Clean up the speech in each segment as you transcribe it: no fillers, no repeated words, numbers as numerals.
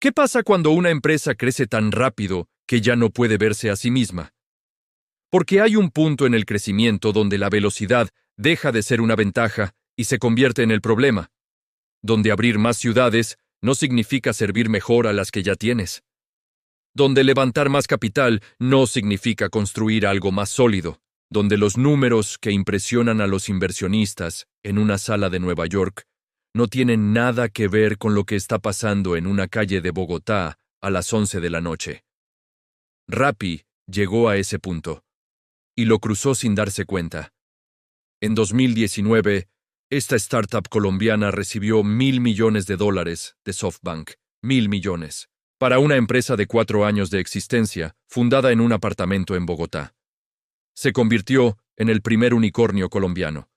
¿Qué pasa cuando una empresa crece tan rápido que ya no puede verse a sí misma? Porque hay un punto en el crecimiento donde la velocidad deja de ser una ventaja y se convierte en el problema, donde abrir más ciudades no significa servir mejor a las que ya tienes, donde levantar más capital no significa construir algo más sólido, donde los números que impresionan a los inversionistas en una sala de Nueva York no tienen nada que ver con lo que está pasando en una calle de Bogotá a las 11 de la noche. Rappi llegó a ese punto, y lo cruzó sin darse cuenta. En 2019, esta startup colombiana recibió $1.000 millones de SoftBank, 1.000 millones, para una empresa de 4 años de existencia, fundada en un apartamento en Bogotá. Se convirtió en el primer unicornio colombiano,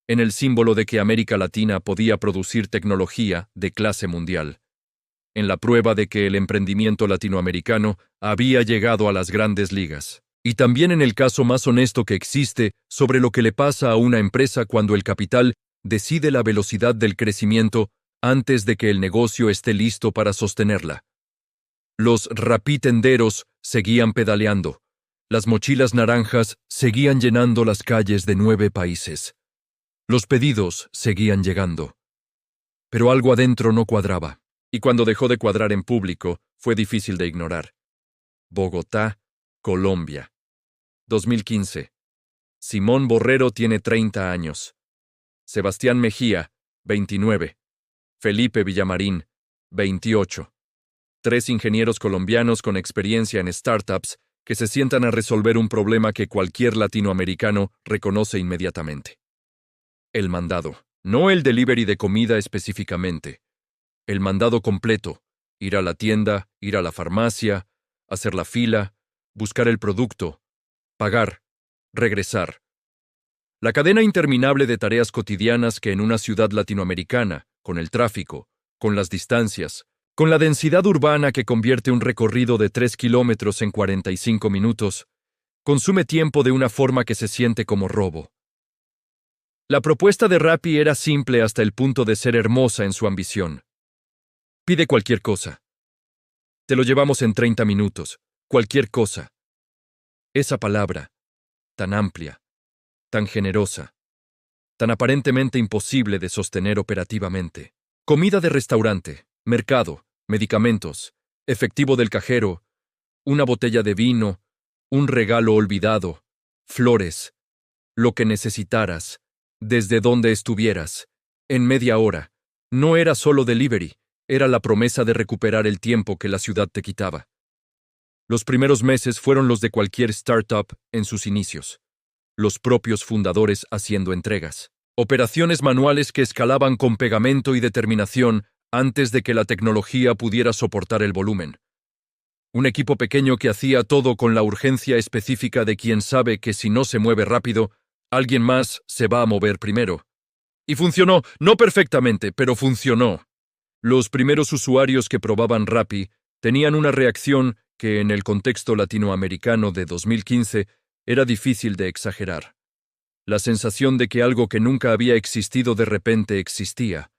en el símbolo de que América Latina podía producir tecnología de clase mundial, en la prueba de que el emprendimiento latinoamericano había llegado a las grandes ligas, y también en el caso más honesto que existe sobre lo que le pasa a una empresa cuando el capital decide la velocidad del crecimiento antes de que el negocio esté listo para sostenerla. Los rapitenderos seguían pedaleando. Las mochilas naranjas seguían llenando las calles de 9 países. Los pedidos seguían llegando. Pero algo adentro no cuadraba, y cuando dejó de cuadrar en público, fue difícil de ignorar. Bogotá, Colombia. 2015. Simón Borrero tiene 30 años. Sebastián Mejía, 29. Felipe Villamarín, 28. 3 ingenieros colombianos con experiencia en startups que se sientan a resolver un problema que cualquier latinoamericano reconoce inmediatamente. El mandado, no el delivery de comida específicamente. El mandado completo, ir a la tienda, ir a la farmacia, hacer la fila, buscar el producto, pagar, regresar. La cadena interminable de tareas cotidianas que en una ciudad latinoamericana, con el tráfico, con las distancias, con la densidad urbana que convierte un recorrido de 3 kilómetros en 45 minutos, consume tiempo de una forma que se siente como robo. La propuesta de Rappi era simple hasta el punto de ser hermosa en su ambición. Pide cualquier cosa. Te lo llevamos en 30 minutos. Cualquier cosa. Esa palabra, tan amplia, tan generosa, tan aparentemente imposible de sostener operativamente. Comida de restaurante, mercado, medicamentos, efectivo del cajero, una botella de vino, un regalo olvidado, flores, lo que necesitaras, desde donde estuvieras, en media hora. No era solo delivery, era la promesa de recuperar el tiempo que la ciudad te quitaba. Los primeros meses fueron los de cualquier startup en sus inicios. Los propios fundadores haciendo entregas. Operaciones manuales que escalaban con pegamento y determinación antes de que la tecnología pudiera soportar el volumen. Un equipo pequeño que hacía todo con la urgencia específica de quien sabe que si no se mueve rápido, alguien más se va a mover primero. Y funcionó, no perfectamente, pero funcionó. Los primeros usuarios que probaban Rappi tenían una reacción que en el contexto latinoamericano de 2015 era difícil de exagerar. La sensación de que algo que nunca había existido de repente existía,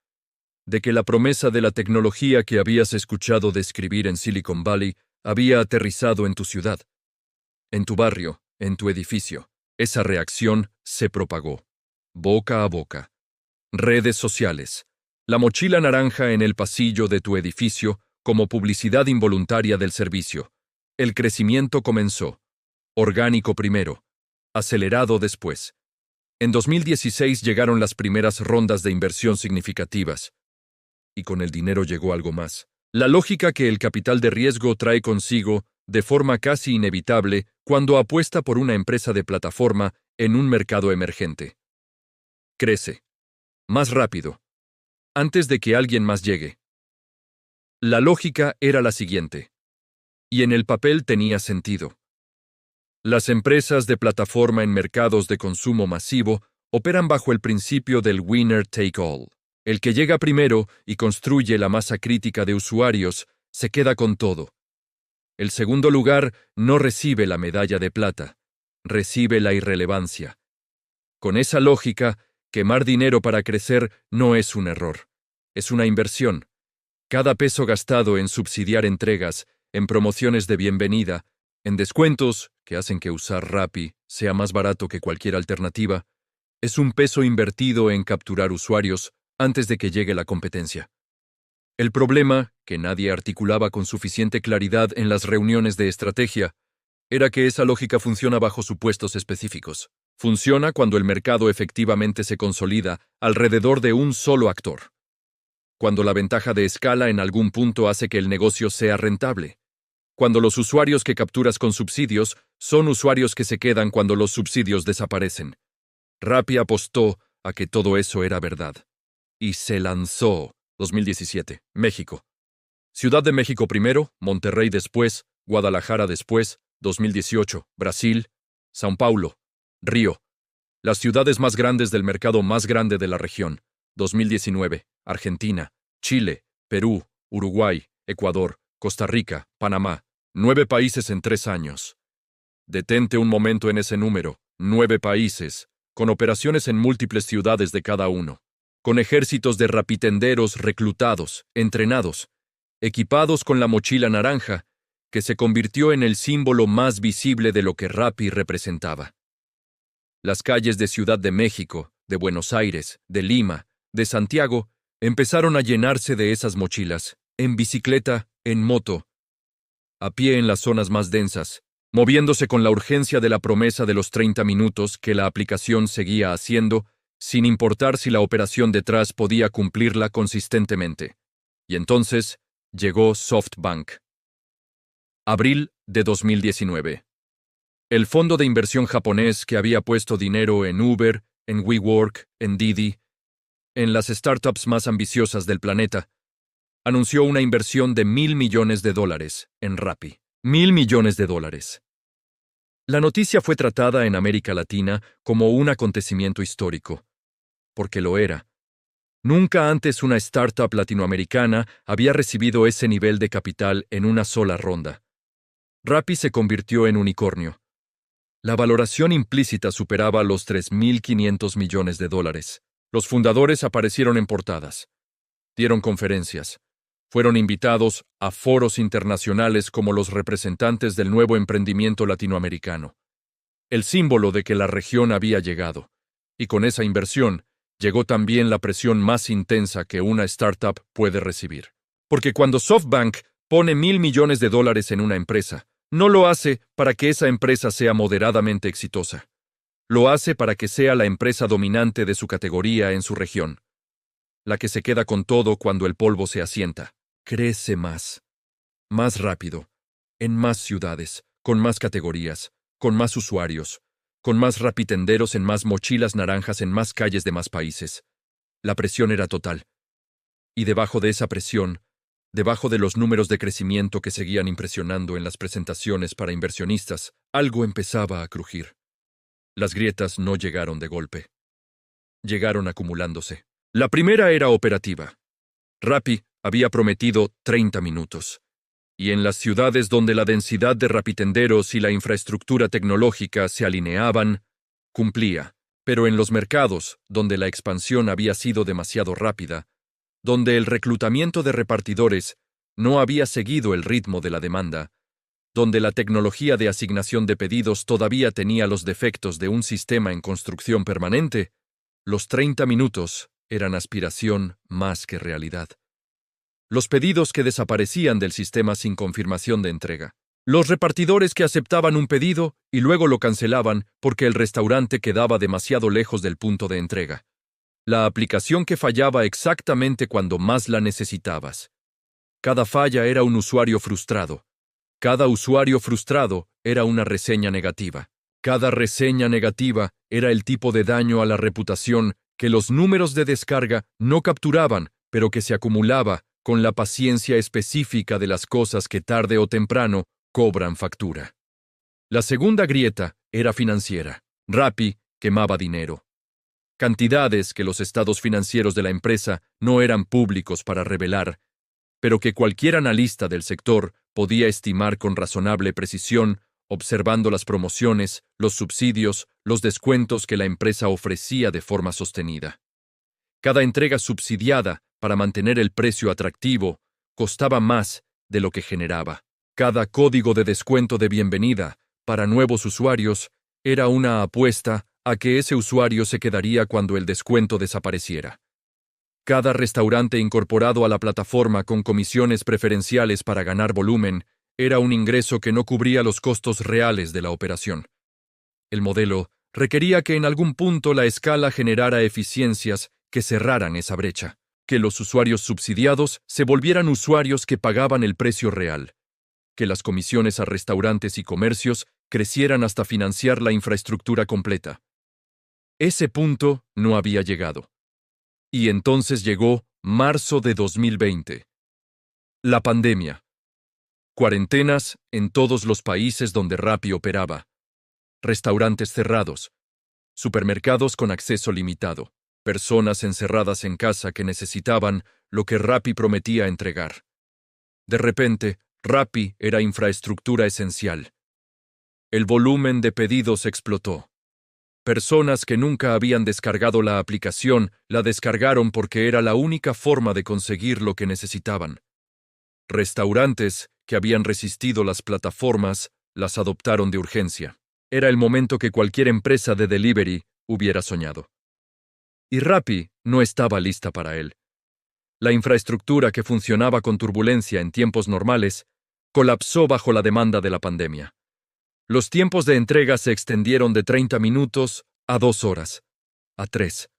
de que la promesa de la tecnología que habías escuchado describir en Silicon Valley había aterrizado en tu ciudad, en tu barrio, en tu edificio. Esa reacción se propagó, boca a boca. Redes sociales. La mochila naranja en el pasillo de tu edificio como publicidad involuntaria del servicio. El crecimiento comenzó. Orgánico primero. Acelerado después. En 2016 llegaron las primeras rondas de inversión significativas. Y con el dinero llegó algo más. La lógica que el capital de riesgo trae consigo de forma casi inevitable cuando apuesta por una empresa de plataforma en un mercado emergente. Crece. Más rápido. Antes de que alguien más llegue. La lógica era la siguiente. Y en el papel tenía sentido. Las empresas de plataforma en mercados de consumo masivo operan bajo el principio del winner take all. El que llega primero y construye la masa crítica de usuarios se queda con todo. El segundo lugar no recibe la medalla de plata, recibe la irrelevancia. Con esa lógica, quemar dinero para crecer no es un error, es una inversión. Cada peso gastado en subsidiar entregas, en promociones de bienvenida, en descuentos que hacen que usar Rappi sea más barato que cualquier alternativa, es un peso invertido en capturar usuarios antes de que llegue la competencia. El problema, que nadie articulaba con suficiente claridad en las reuniones de estrategia, era que esa lógica funciona bajo supuestos específicos. Funciona cuando el mercado efectivamente se consolida alrededor de un solo actor. Cuando la ventaja de escala en algún punto hace que el negocio sea rentable. Cuando los usuarios que capturas con subsidios son usuarios que se quedan cuando los subsidios desaparecen. Rappi apostó a que todo eso era verdad. Y se lanzó. 2017. México. Ciudad de México primero, Monterrey después, Guadalajara después, 2018. Brasil, São Paulo, Río. Las ciudades más grandes del mercado más grande de la región. 2019. Argentina, Chile, Perú, Uruguay, Ecuador, Costa Rica, Panamá. 9 países en 3 años. Detente un momento en ese número. 9 países, con operaciones en múltiples ciudades de cada uno. Con ejércitos de rapitenderos reclutados, entrenados, equipados con la mochila naranja, que se convirtió en el símbolo más visible de lo que Rappi representaba. Las calles de Ciudad de México, de Buenos Aires, de Lima, de Santiago, empezaron a llenarse de esas mochilas, en bicicleta, en moto, a pie en las zonas más densas, moviéndose con la urgencia de la promesa de los 30 minutos que la aplicación seguía haciendo, sin importar si la operación detrás podía cumplirla consistentemente. Y entonces llegó SoftBank. Abril de 2019. El fondo de inversión japonés que había puesto dinero en Uber, en WeWork, en Didi, en las startups más ambiciosas del planeta, anunció una inversión de $1.000 millones en Rappi. $1.000 millones. La noticia fue tratada en América Latina como un acontecimiento histórico, porque lo era. Nunca antes una startup latinoamericana había recibido ese nivel de capital en una sola ronda. Rappi se convirtió en unicornio. La valoración implícita superaba los $3.500 millones. Los fundadores aparecieron en portadas. Dieron conferencias. Fueron invitados a foros internacionales como los representantes del nuevo emprendimiento latinoamericano. El símbolo de que la región había llegado. Y con esa inversión, llegó también la presión más intensa que una startup puede recibir. Porque cuando SoftBank pone $1.000 millones en una empresa, no lo hace para que esa empresa sea moderadamente exitosa. Lo hace para que sea la empresa dominante de su categoría en su región. La que se queda con todo cuando el polvo se asienta. Crece más rápido, en más ciudades, con más categorías, con más usuarios, con más rapitenderos en más mochilas naranjas en más calles de más países. La presión era total. Y debajo de esa presión, debajo de los números de crecimiento que seguían impresionando en las presentaciones para inversionistas, algo empezaba a crujir. Las grietas no llegaron de golpe. Llegaron acumulándose. La primera era operativa. Rappi había prometido 30 minutos. Y en las ciudades donde la densidad de rapitenderos y la infraestructura tecnológica se alineaban, cumplía. Pero en los mercados, donde la expansión había sido demasiado rápida, donde el reclutamiento de repartidores no había seguido el ritmo de la demanda, donde la tecnología de asignación de pedidos todavía tenía los defectos de un sistema en construcción permanente, los 30 minutos eran aspiración más que realidad. Los pedidos que desaparecían del sistema sin confirmación de entrega. Los repartidores que aceptaban un pedido y luego lo cancelaban porque el restaurante quedaba demasiado lejos del punto de entrega. La aplicación que fallaba exactamente cuando más la necesitabas. Cada falla era un usuario frustrado. Cada usuario frustrado era una reseña negativa. Cada reseña negativa era el tipo de daño a la reputación que los números de descarga no capturaban, pero que se acumulaba con la paciencia específica de las cosas que tarde o temprano cobran factura. La segunda grieta era financiera. Rappi quemaba dinero. Cantidades que los estados financieros de la empresa no eran públicos para revelar, pero que cualquier analista del sector podía estimar con razonable precisión, observando las promociones, los subsidios, los descuentos que la empresa ofrecía de forma sostenida. Cada entrega subsidiada para mantener el precio atractivo costaba más de lo que generaba. Cada código de descuento de bienvenida para nuevos usuarios era una apuesta a que ese usuario se quedaría cuando el descuento desapareciera. Cada restaurante incorporado a la plataforma con comisiones preferenciales para ganar volumen era un ingreso que no cubría los costos reales de la operación. El modelo requería que en algún punto la escala generara eficiencias que cerraran esa brecha, que los usuarios subsidiados se volvieran usuarios que pagaban el precio real, que las comisiones a restaurantes y comercios crecieran hasta financiar la infraestructura completa. Ese punto no había llegado. Y entonces llegó marzo de 2020. La pandemia. Cuarentenas en todos los países donde Rappi operaba. Restaurantes cerrados. Supermercados con acceso limitado. Personas encerradas en casa que necesitaban lo que Rappi prometía entregar. De repente, Rappi era infraestructura esencial. El volumen de pedidos explotó. Personas que nunca habían descargado la aplicación la descargaron porque era la única forma de conseguir lo que necesitaban. Restaurantes que habían resistido las plataformas las adoptaron de urgencia. Era el momento que cualquier empresa de delivery hubiera soñado. Y Rappi no estaba lista para él. La infraestructura que funcionaba con turbulencia en tiempos normales colapsó bajo la demanda de la pandemia. Los tiempos de entrega se extendieron de 30 minutos a 2 horas, a 3.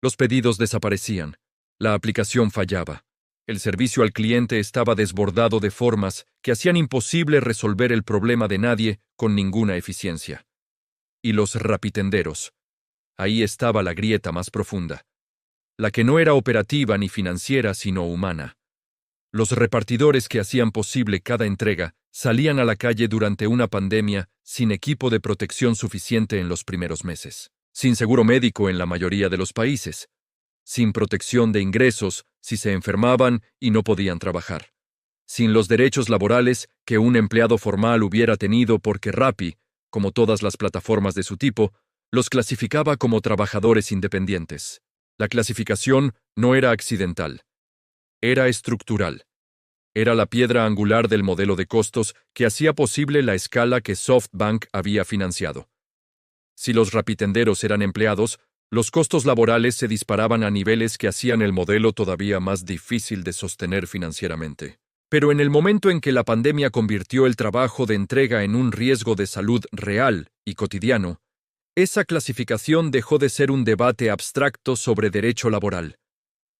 Los pedidos desaparecían. La aplicación fallaba. El servicio al cliente estaba desbordado de formas que hacían imposible resolver el problema de nadie con ninguna eficiencia. Y los rapitenderos. Ahí estaba la grieta más profunda. La que no era operativa ni financiera, sino humana. Los repartidores que hacían posible cada entrega salían a la calle durante una pandemia sin equipo de protección suficiente en los primeros meses, sin seguro médico en la mayoría de los países, sin protección de ingresos si se enfermaban y no podían trabajar, sin los derechos laborales que un empleado formal hubiera tenido porque Rappi, como todas las plataformas de su tipo, los clasificaba como trabajadores independientes. La clasificación no era accidental. Era estructural. Era la piedra angular del modelo de costos que hacía posible la escala que SoftBank había financiado. Si los rapitenderos eran empleados, los costos laborales se disparaban a niveles que hacían el modelo todavía más difícil de sostener financieramente. Pero en el momento en que la pandemia convirtió el trabajo de entrega en un riesgo de salud real y cotidiano, esa clasificación dejó de ser un debate abstracto sobre derecho laboral.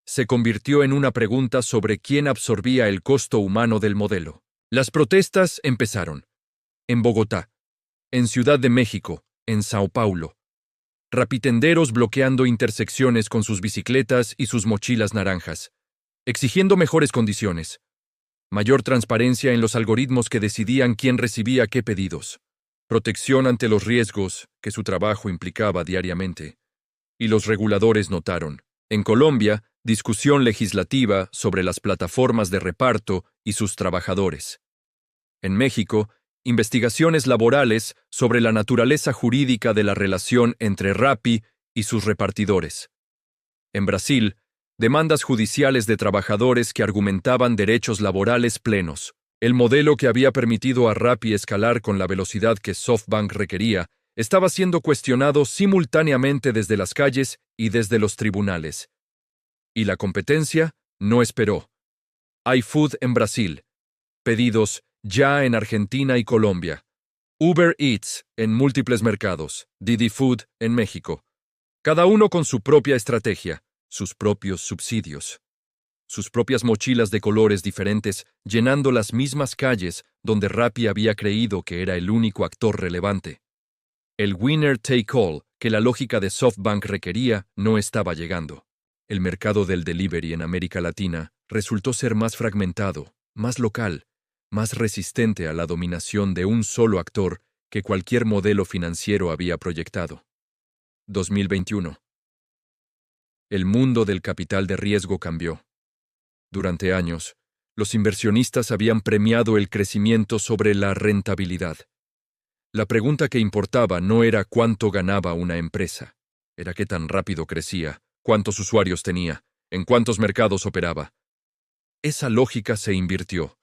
Se convirtió en una pregunta sobre quién absorbía el costo humano del modelo. Las protestas empezaron. En Bogotá, en Ciudad de México, en Sao Paulo. Rapitenderos bloqueando intersecciones con sus bicicletas y sus mochilas naranjas, exigiendo mejores condiciones, mayor transparencia en los algoritmos que decidían quién recibía qué pedidos, protección ante los riesgos que su trabajo implicaba diariamente. Y los reguladores notaron. En Colombia, discusión legislativa sobre las plataformas de reparto y sus trabajadores. En México, investigaciones laborales sobre la naturaleza jurídica de la relación entre Rappi y sus repartidores. En Brasil, demandas judiciales de trabajadores que argumentaban derechos laborales plenos. El modelo que había permitido a Rappi escalar con la velocidad que SoftBank requería estaba siendo cuestionado simultáneamente desde las calles y desde los tribunales. Y la competencia no esperó. iFood en Brasil. Pedidos ya en Argentina y Colombia. Uber Eats en múltiples mercados. Didi Food en México. Cada uno con su propia estrategia, sus propios subsidios. Sus propias mochilas de colores diferentes llenando las mismas calles donde Rappi había creído que era el único actor relevante. El winner take all que la lógica de SoftBank requería no estaba llegando. El mercado del delivery en América Latina resultó ser más fragmentado, más local, más resistente a la dominación de un solo actor que cualquier modelo financiero había proyectado. 2021. El mundo del capital de riesgo cambió. Durante años, los inversionistas habían premiado el crecimiento sobre la rentabilidad. La pregunta que importaba no era cuánto ganaba una empresa, era qué tan rápido crecía, cuántos usuarios tenía, en cuántos mercados operaba. esa lógica se invirtió.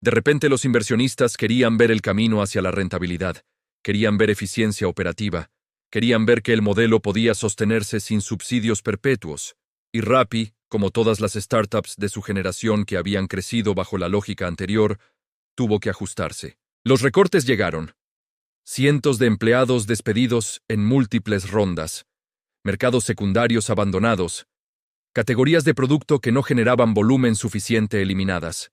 De repente los inversionistas querían ver el camino hacia la rentabilidad, querían ver eficiencia operativa, querían ver que el modelo podía sostenerse sin subsidios perpetuos, y Rappi, como todas las startups de su generación que habían crecido bajo la lógica anterior, tuvo que ajustarse. Los recortes llegaron. Cientos de empleados despedidos en múltiples rondas, mercados secundarios abandonados, categorías de producto que no generaban volumen suficiente eliminadas.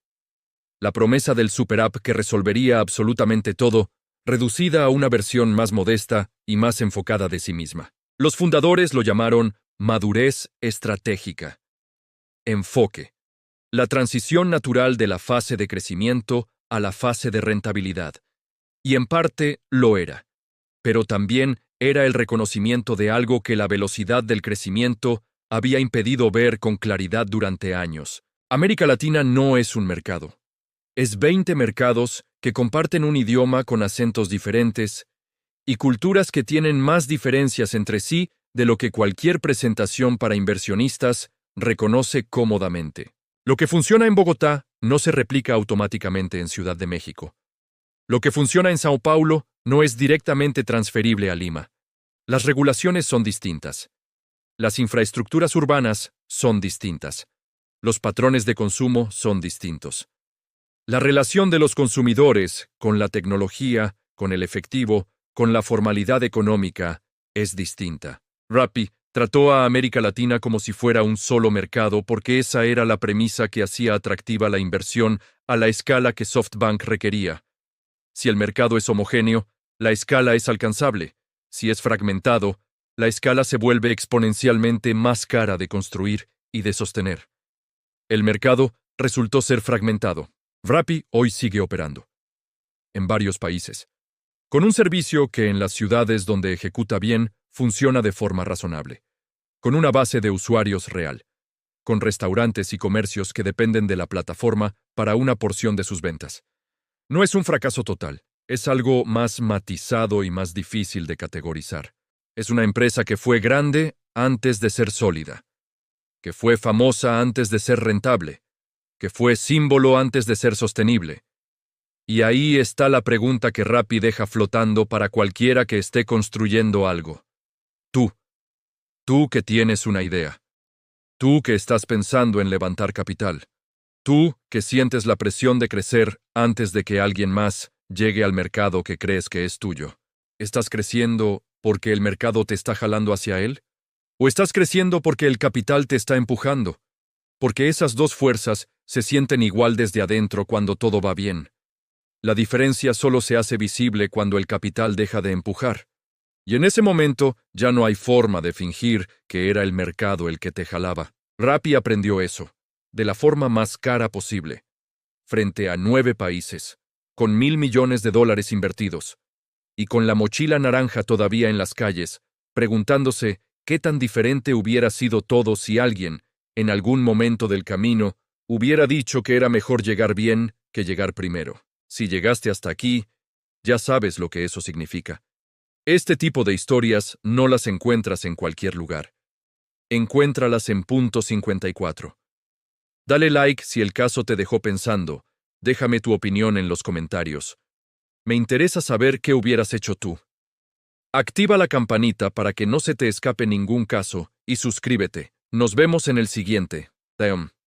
La promesa del superapp que resolvería absolutamente todo, reducida a una versión más modesta y más enfocada de sí misma. Los fundadores lo llamaron madurez estratégica. Enfoque. La transición natural de la fase de crecimiento a la fase de rentabilidad. Y en parte lo era. Pero también era el reconocimiento de algo que la velocidad del crecimiento había impedido ver con claridad durante años. América Latina no es un mercado. Es 20 mercados que comparten un idioma con acentos diferentes y culturas que tienen más diferencias entre sí de lo que cualquier presentación para inversionistas reconoce cómodamente. Lo que funciona en Bogotá no se replica automáticamente en Ciudad de México. Lo que funciona en Sao Paulo no es directamente transferible a Lima. Las regulaciones son distintas. Las infraestructuras urbanas son distintas. Los patrones de consumo son distintos. La relación de los consumidores con la tecnología, con el efectivo, con la formalidad económica, es distinta. Rappi trató a América Latina como si fuera un solo mercado porque esa era la premisa que hacía atractiva la inversión a la escala que SoftBank requería. Si el mercado es homogéneo, la escala es alcanzable. Si es fragmentado, la escala se vuelve exponencialmente más cara de construir y de sostener. El mercado resultó ser fragmentado. Rappi hoy sigue operando. En varios países. Con un servicio que en las ciudades donde ejecuta bien, funciona de forma razonable. Con una base de usuarios real. Con restaurantes y comercios que dependen de la plataforma para una porción de sus ventas. No es un fracaso total, es algo más matizado y más difícil de categorizar. Es una empresa que fue grande antes de ser sólida, que fue famosa antes de ser rentable, que fue símbolo antes de ser sostenible. Y ahí está la pregunta que Rappi deja flotando para cualquiera que esté construyendo algo. Tú que tienes una idea. Tú que estás pensando en levantar capital. Tú que sientes la presión de crecer antes de que alguien más llegue al mercado que crees que es tuyo. ¿Estás creciendo porque el mercado te está jalando hacia él? ¿O estás creciendo porque el capital te está empujando? Porque esas dos fuerzas se sienten igual desde adentro cuando todo va bien. La diferencia solo se hace visible cuando el capital deja de empujar. Y en ese momento ya no hay forma de fingir que era el mercado el que te jalaba. Rappi aprendió eso, de la forma más cara posible, frente a 9 países, con $1.000 millones invertidos, y con la mochila naranja todavía en las calles, preguntándose qué tan diferente hubiera sido todo si alguien, en algún momento del camino, hubiera dicho que era mejor llegar bien que llegar primero. Si llegaste hasta aquí, ya sabes lo que eso significa. Este tipo de historias no las encuentras en cualquier lugar. Encuéntralas en Punto 54. Dale like si el caso te dejó pensando. Déjame tu opinión en los comentarios. Me interesa saber qué hubieras hecho tú. Activa la campanita para que no se te escape ningún caso y suscríbete. Nos vemos en el siguiente. Teom.